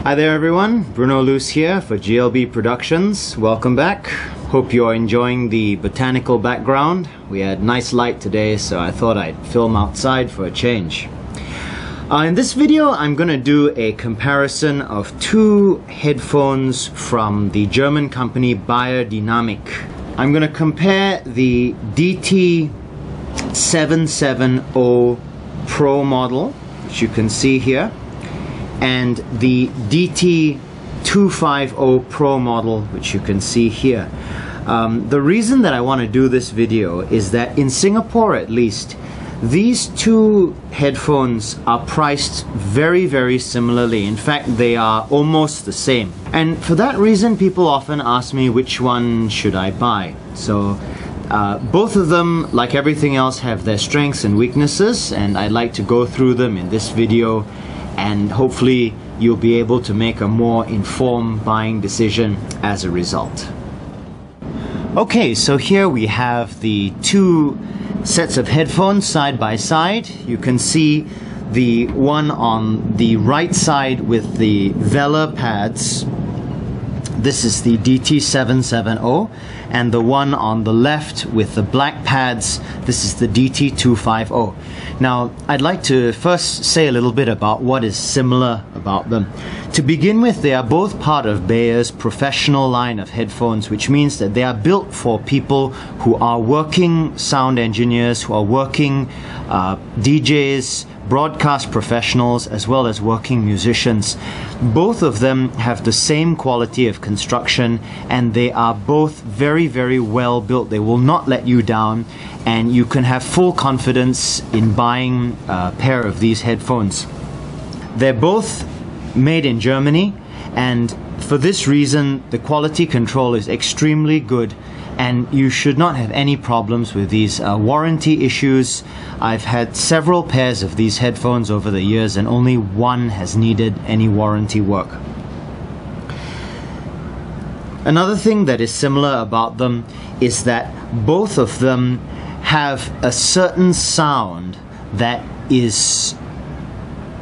Hi there everyone, Bruno Luce here for GLB Productions. Welcome back. Hope you're enjoying the botanical background. We had nice light today, so I thought I'd film outside for a change. In this video, I'm going to do a comparison of two headphones from the German company Beyerdynamic. I'm going to compare the DT 770 Pro model, which you can see here, and the DT 250 Pro model, which you can see here. The reason that I want to do this video is that in Singapore at least, these two headphones are priced very similarly. In fact, they are almost the same. And for that reason, people often ask me which one should I buy. So both of them, like everything else, have their strengths and weaknesses, and I'd like to go through them in this video, and hopefully you'll be able to make a more informed buying decision as a result. Okay, so here we have the two sets of headphones side by side. You can see the one on the right side with the velour pads. This is the DT 770, and the one on the left with the black pads, this is the DT 250. Now, I'd like to first say a little bit about what is similar about them. To begin with, they are both part of Beyer's professional line of headphones, which means that they are built for people who are working sound engineers, who are working DJs, broadcast professionals, as well as working musicians. Both of them have the same quality of construction, and they are both very well built. They will not let you down, and you can have full confidence in buying a pair of these headphones. They're both made in Germany, and for this reason the quality control is extremely good, and you should not have any problems with these warranty issues. I've had several pairs of these headphones over the years, and only one has needed any warranty work. Another thing that is similar about them is that both of them have a certain sound that is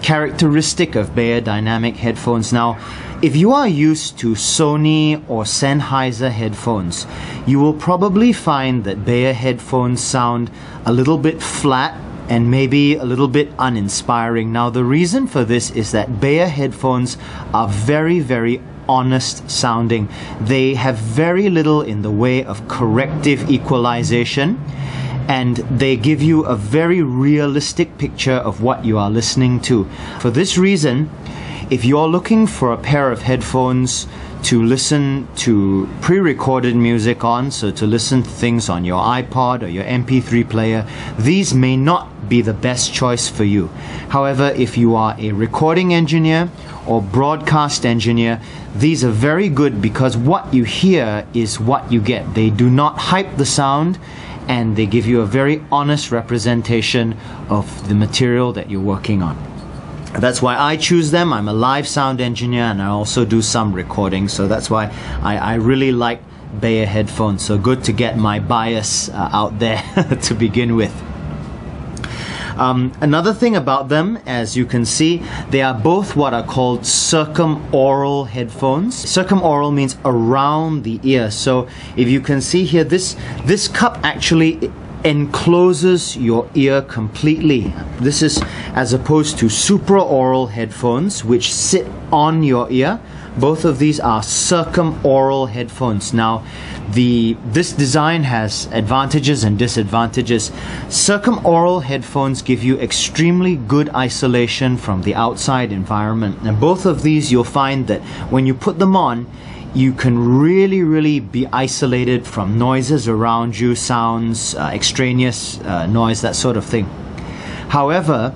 characteristic of Beyerdynamic headphones. Now, if you are used to Sony or Sennheiser headphones, you will probably find that Beyer headphones sound a little bit flat and maybe a little bit uninspiring. Now, the reason for this is that Beyer headphones are very honest sounding. They have very little in the way of corrective equalization, and they give you a very realistic picture of what you are listening to. For this reason, if you're looking for a pair of headphones to listen to pre-recorded music on, so to listen to things on your iPod or your MP3 player, these may not be the best choice for you. However, if you are a recording engineer or broadcast engineer, these are very good because what you hear is what you get. They do not hype the sound, and they give you a very honest representation of the material that you're working on. That's why I choose them. I'm a live sound engineer, and I also do some recording, so that's why I really like Beyer headphones. So good to get my bias out there to begin with. Another thing about them, as you can see, they are both what are called circumaural headphones. Circumaural means around the ear. So if you can see here, this cup actually encloses your ear completely. This is as opposed to supraaural headphones, which sit on your ear. Both of these are circumaural headphones. Now, this design has advantages and disadvantages. Circumaural headphones give you extremely good isolation from the outside environment. And both of these, you'll find that when you put them on, you can really be isolated from noises around you, sounds, extraneous noise, that sort of thing. However,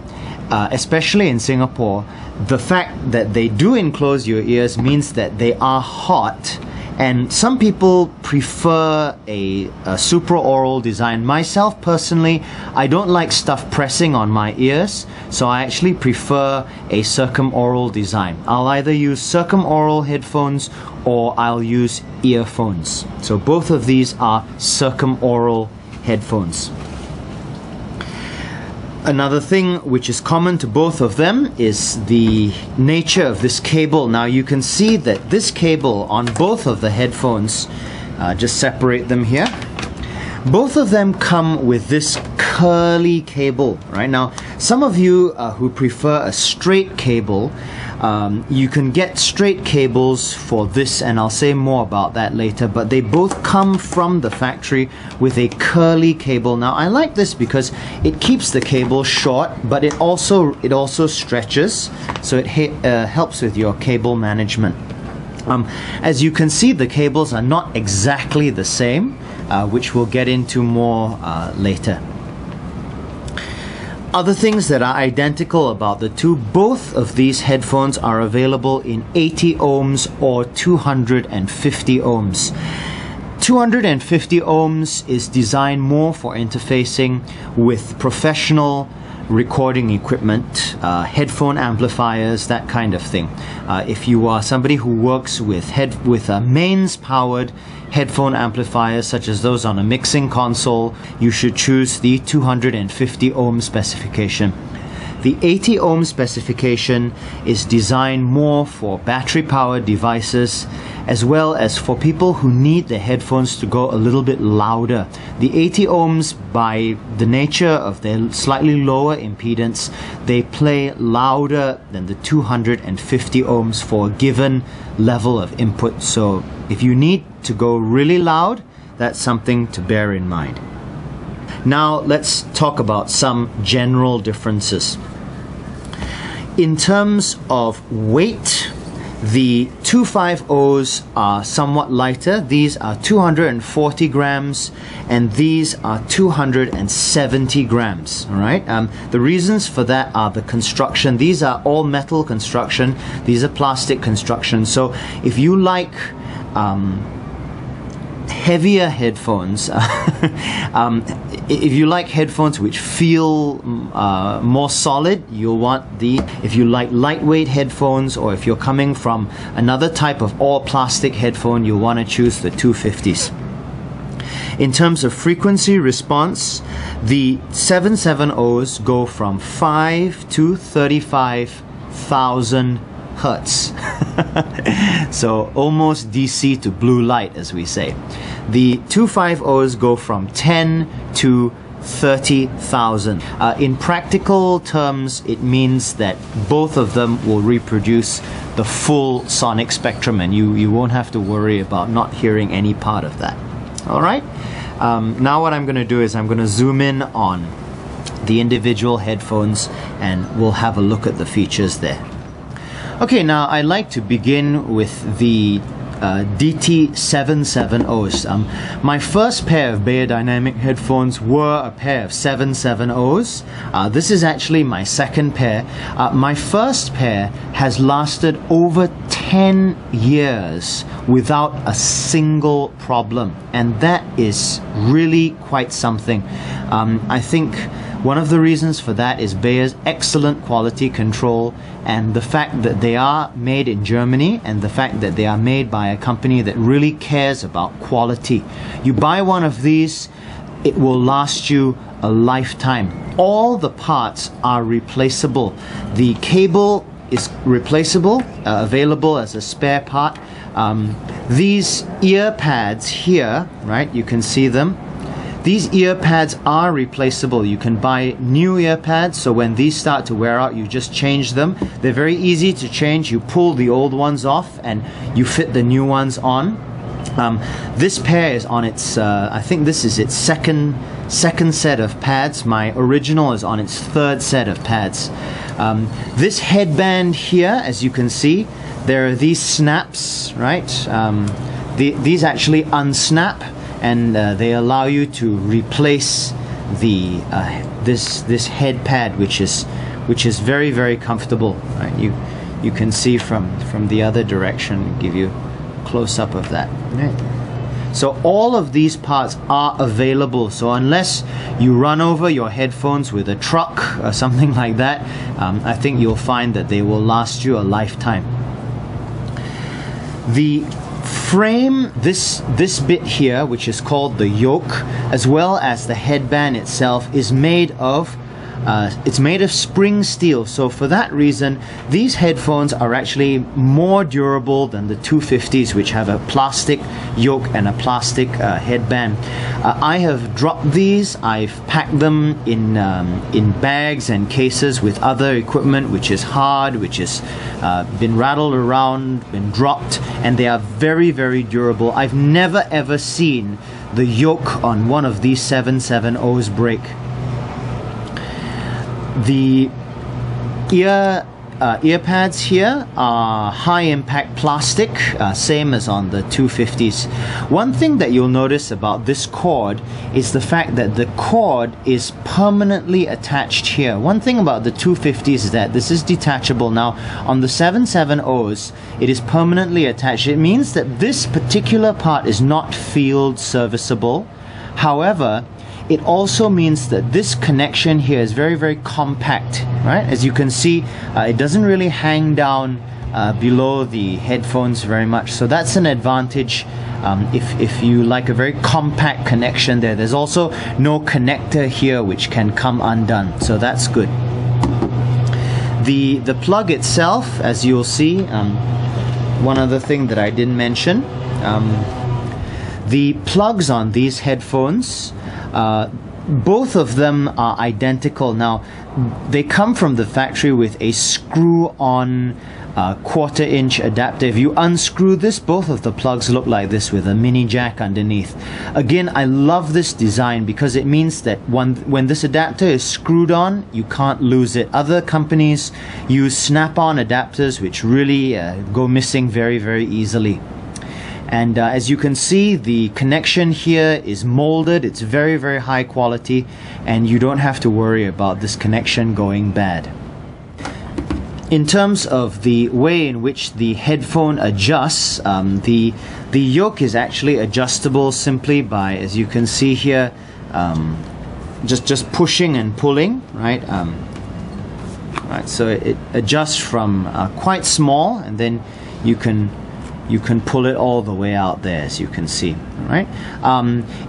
especially in Singapore, the fact that they do enclose your ears means that they are hot, and some people prefer a supraaural design. Myself personally, I don't like stuff pressing on my ears, so I actually prefer a circumaural design. I'll either use circumaural headphones or I'll use earphones. So both of these are circumaural headphones. Another thing which is common to both of them is the nature of this cable. Now you can see that this cable on both of the headphones, just separate them here, both of them come with this curly cable. Right now, some of you who prefer a straight cable, you can get straight cables for this, and I'll say more about that later, but they both come from the factory with a curly cable. Now I like this because it keeps the cable short, but it also stretches, so it helps with your cable management. As you can see, the cables are not exactly the same, which we'll get into more later. Other things that are identical about the two, both of these headphones are available in 80 ohms or 250 ohms. 250 ohms is designed more for interfacing with professional recording equipment, headphone amplifiers, that kind of thing. If you are somebody who works with mains powered headphone amplifiers such as those on a mixing console, you should choose the 250 ohm specification. The 80 ohm specification is designed more for battery powered devices, as well as for people who need the headphones to go a little bit louder. The 80 ohms, by the nature of their slightly lower impedance, they play louder than the 250 ohms for a given level of input. So if you need to go really loud, that's something to bear in mind. Now let's talk about some general differences. In terms of weight, the 250s are somewhat lighter. These are 240 grams and these are 270 grams. All right. The reasons for that are the construction. These are all metal construction. These are plastic construction. So if you like heavier headphones, if you like headphones which feel more solid, you'll want the. If you like lightweight headphones, or if you're coming from another type of all plastic headphone, you'll want to choose the 250s. In terms of frequency response, the 770s go from 5 to 35,000 Hertz. So almost DC to blue light, as we say. The 250s go from 10 to 30,000. In practical terms, it means that both of them will reproduce the full sonic spectrum, and you won't have to worry about not hearing any part of that. All right. Now what I'm going to do is I'm going to zoom in on the individual headphones and we'll have a look at the features there. Okay, now I'd like to begin with the DT770s. My first pair of Beyerdynamic headphones were a pair of 770s. This is actually my second pair. My first pair has lasted over 10 years without a single problem, and that is really quite something. I think one of the reasons for that is Beyer's excellent quality control, and the fact that they are made in Germany, and the fact that they are made by a company that really cares about quality. You buy one of these, it will last you a lifetime. All the parts are replaceable. The cable is replaceable, available as a spare part. These ear pads here, right, you can see them. These ear pads are replaceable. You can buy new ear pads, so when these start to wear out, you just change them. They're very easy to change. You pull the old ones off and you fit the new ones on. This pair is on its, I think this is its second set of pads. My original is on its third set of pads. This headband here, as you can see, there are these snaps, right? These actually unsnap, and they allow you to replace the this head pad, which is very, very comfortable. Right? You can see from the other direction. Give you a close up of that. Right? So all of these parts are available. So unless you run over your headphones with a truck or something like that, I think you'll find that they will last you a lifetime. The frame, this bit here, which is called the yoke, as well as the headband itself, is made of it's made of spring steel, so for that reason these headphones are actually more durable than the 250s, which have a plastic yoke and a plastic headband. I have dropped these. I've packed them in bags and cases with other equipment which is hard, which has been rattled around, been dropped, and they are very, very durable. I've never ever seen the yoke on one of these 770s break. The ear pads here are high impact plastic, same as on the 250s. One thing that you'll notice about this cord is the fact that the cord is permanently attached here. One thing about the 250s is that this is detachable. Now on the 770s it is permanently attached. It means that this particular part is not field serviceable. However, it also means that this connection here is very, very compact, right? As you can see, it doesn't really hang down below the headphones very much, so that's an advantage if you like a very compact connection there. There's also no connector here which can come undone, so that's good. The plug itself, as you'll see, one other thing that I didn't mention, the plugs on these headphones, both of them are identical. Now, they come from the factory with a screw-on 1/4 inch adapter. If you unscrew this, both of the plugs look like this with a mini jack underneath. Again, I love this design because it means that when this adapter is screwed on, you can't lose it. Other companies use snap-on adapters which really go missing very, very easily. And as you can see, the connection here is molded. It's very, very high quality, and you don't have to worry about this connection going bad. In terms of the way in which the headphone adjusts, the yoke is actually adjustable simply by, as you can see here, just pushing and pulling, right? Right, so it adjusts from quite small, and then you can pull it all the way out there, as you can see, right?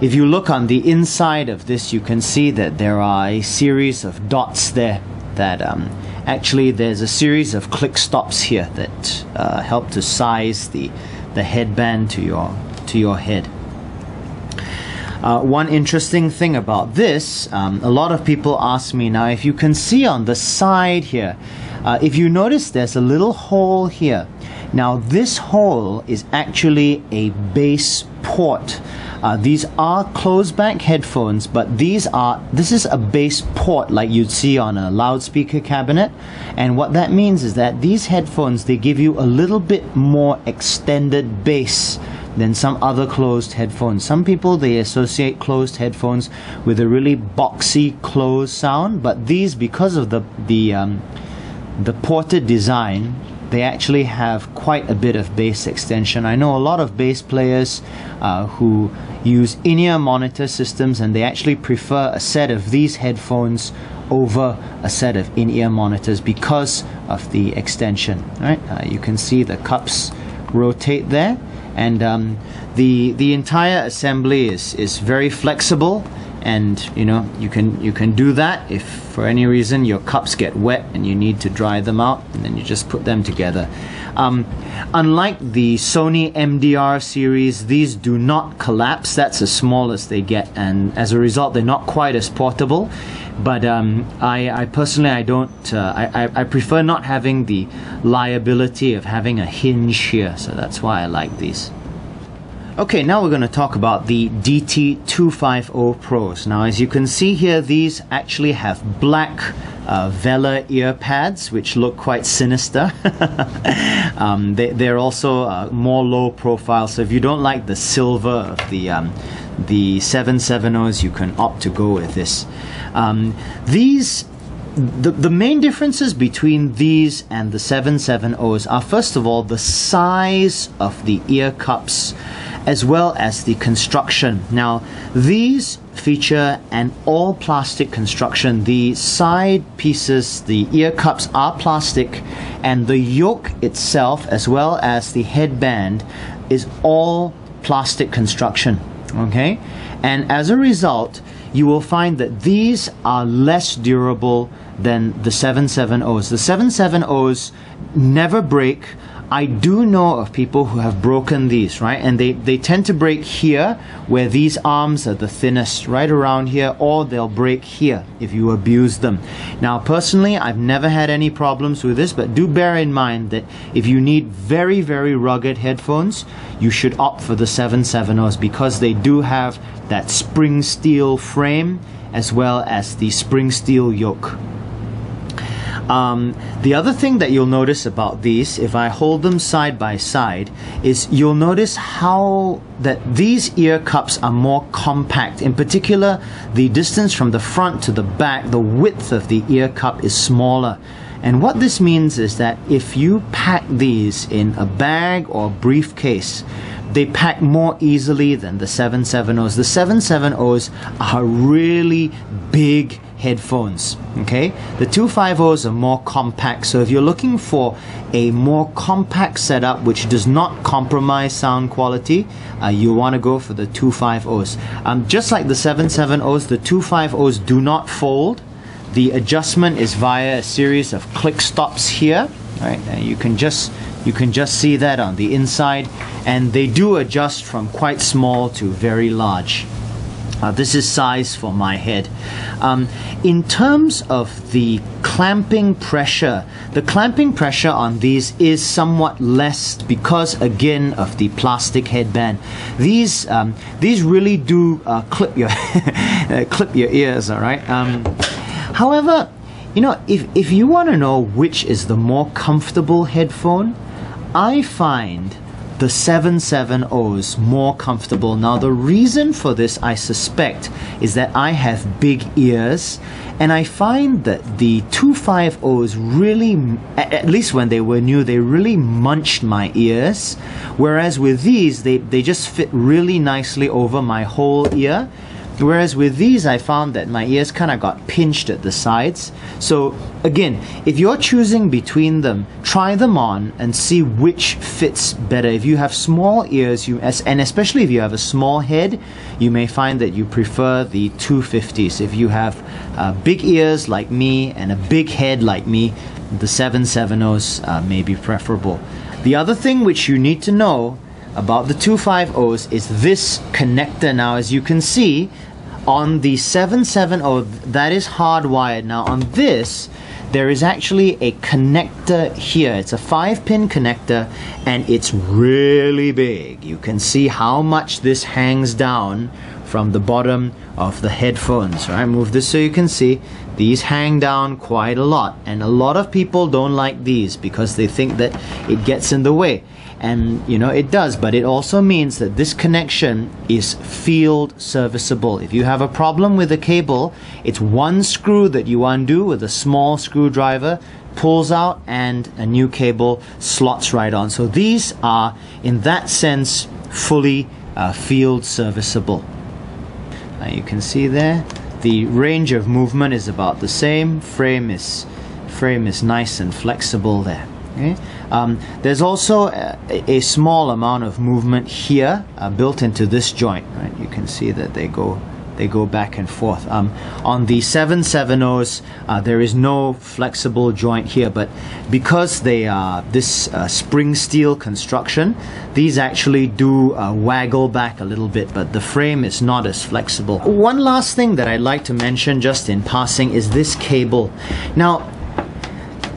If you look on the inside of this, you can see that there are a series of dots there that actually there's a series of click stops here that help to size the headband to your head. One interesting thing about this, a lot of people ask me now, if you can see on the side here, if you notice there's a little hole here. Now this hole is actually a bass port. These are closed back headphones, but this is a bass port like you'd see on a loudspeaker cabinet. And what that means is that these headphones, they give you a little bit more extended bass than some other closed headphones. Some people, they associate closed headphones with a really boxy closed sound, but these, because of the ported design, they actually have quite a bit of bass extension. I know a lot of bass players who use in-ear monitor systems, and they actually prefer a set of these headphones over a set of in-ear monitors because of the extension, right? You can see the cups rotate there, and the entire assembly is very flexible. And you know, you can do that if for any reason your cups get wet and you need to dry them out, and then you just put them together. Unlike the Sony MDR series, these do not collapse. That's as small as they get, and as a result they're not quite as portable. But I personally, I prefer not having the liability of having a hinge here, so that's why I like these. Okay, now we're going to talk about the DT250 Pros. Now, as you can see here, these actually have black Velar ear pads, which look quite sinister. They're also more low profile, so if you don't like the silver of the 770s, you can opt to go with this. The main differences between these and the 770s are, first of all, the size of the ear cups, as well as the construction. Now, these feature an all-plastic construction. The side pieces, the ear cups, are plastic, and the yoke itself, as well as the headband, is all plastic construction. Okay, And as a result, you will find that these are less durable than the 770s. The 770s never break. I do know of people who have broken these, right? And they tend to break here where these arms are the thinnest, right around here, or they'll break here if you abuse them. Now, personally, I've never had any problems with this, but do bear in mind that if you need very, very rugged headphones, you should opt for the 770s because they do have that spring steel frame as well as the spring steel yoke. The other thing that you'll notice about these, if I hold them side by side, is you'll notice how that these ear cups are more compact. In particular, the distance from the front to the back, the width of the ear cup is smaller. And what this means is that if you pack these in a bag or briefcase, they pack more easily than the 770s. The 770s are really big headphones, okay? The 250s are more compact, so if you're looking for a more compact setup which does not compromise sound quality, you want to go for the 250s. Just like the 770s, the 250s do not fold. The adjustment is via a series of click stops here, right? And you can just see that on the inside, and they do adjust from quite small to very large. This is size for my head. In terms of the clamping pressure, the clamping pressure on these is somewhat less because, again, of the plastic headband. These really do clip your clip your ears, all right? However, you know, if you want to know which is the more comfortable headphone, I find the 770s more comfortable. Now, the reason for this, I suspect, is that I have big ears, and I find that the 250s really, at least when they were new, they really munched my ears, whereas with these, they just fit really nicely over my whole ear. Whereas with these, I found that my ears kind of got pinched at the sides. So again, if you're choosing between them, try them on and see which fits better. If you have small ears, and especially if you have a small head, you may find that you prefer the 250s. If you have big ears like me and a big head like me, the 770s may be preferable. The other thing which you need to know about the 250s is this connector. Now, as you can see, on the 770, that is hardwired. Now on this, there is actually a connector here. It's a 5-pin connector, and it's really big. You can see how much this hangs down from the bottom of the headphones. Right? Move this so you can see. These hang down quite a lot, and a lot of people don't like these because they think that it gets in the way. And you know, it does, but it also means that this connection is field serviceable. If you have a problem with the cable, it's one screw that you undo with a small screwdriver, pulls out, and a new cable slots right on. So these are, in that sense, fully field serviceable. You can see there, the range of movement is about the same. Frame is nice and flexible there. Okay. There's also a small amount of movement here built into this joint. Right? You can see that they go back and forth. On the 770s, there is no flexible joint here, but because they are this spring steel construction, these actually do waggle back a little bit, but the frame is not as flexible. One last thing that I'd like to mention just in passing is this cable. Now,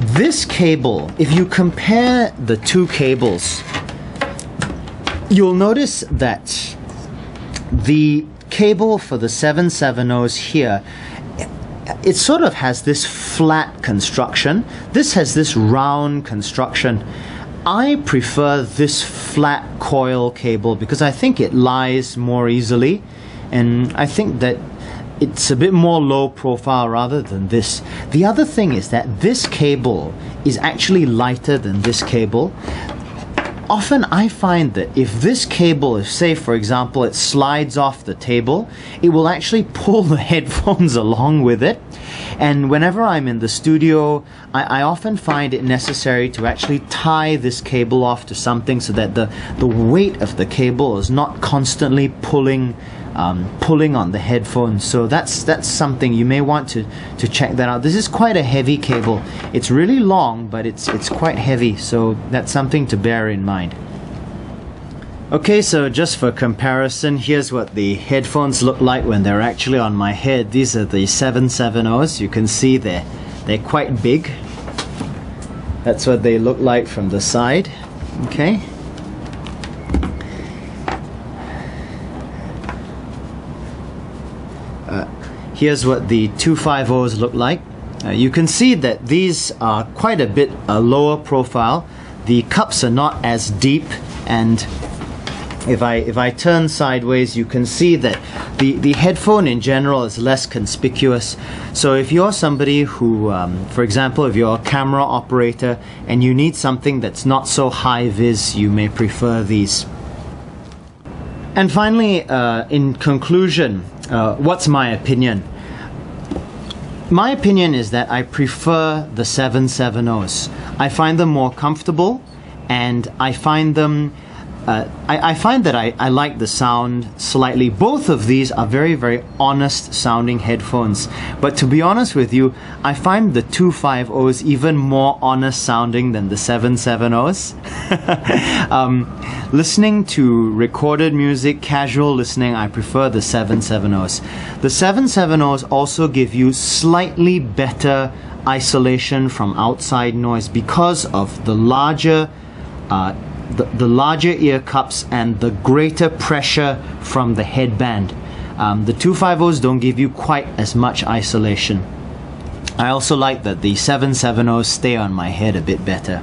this cable, if you compare the two cables, you'll notice that the cable for the 770s here, it sort of has this flat construction. This has this round construction. I prefer this flat coil cable because I think it lies more easily, and I think that it's a bit more low profile rather than this. The other thing is that this cable is actually lighter than this cable. Often I find that if this cable, if say for example it slides off the table, it will actually pull the headphones along with it. And whenever I'm in the studio, I often find it necessary to actually tie this cable off to something so that the weight of the cable is not constantly pulling pulling on the headphones. So that's something you may want to check that out. This is quite a heavy cable. It's really long, but it's quite heavy, so that's something to bear in mind. Okay, so just for comparison, here's what the headphones look like when they're actually on my head. These are the 770s. You can see they're quite big. That's what they look like from the side. Okay. Here's what the 250s look like. You can see that these are quite a bit lower profile. The cups are not as deep, and if I turn sideways, you can see that the headphone in general is less conspicuous. So if you're somebody who, for example, if you're a camera operator and you need something that's not so high vis, you may prefer these. And finally, in conclusion, what's my opinion? My opinion is that I prefer the 770s. I find them more comfortable, and I find them I find that I like the sound slightly. Both of these are very, very honest sounding headphones. But to be honest with you, I find the 250s even more honest sounding than the 770s. Listening to recorded music, casual listening, I prefer the 770s. The 770s also give you slightly better isolation from outside noise because of the larger the larger ear cups and the greater pressure from the headband. The 250s don't give you quite as much isolation. I also like that the 770s stay on my head a bit better.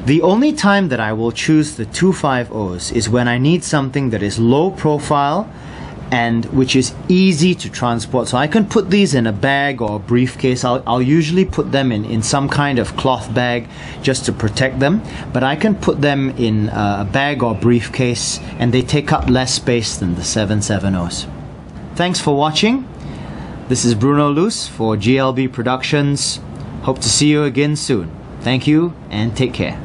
The only time that I will choose the 250s is when I need something that is low profile and which is easy to transport. So I can put these in a bag or a briefcase. I'll usually put them in some kind of cloth bag just to protect them, but I can put them in a bag or briefcase and they take up less space than the 770s. Thanks for watching. This is Bruno Luce for GLB Productions. Hope to see you again soon. Thank you and take care.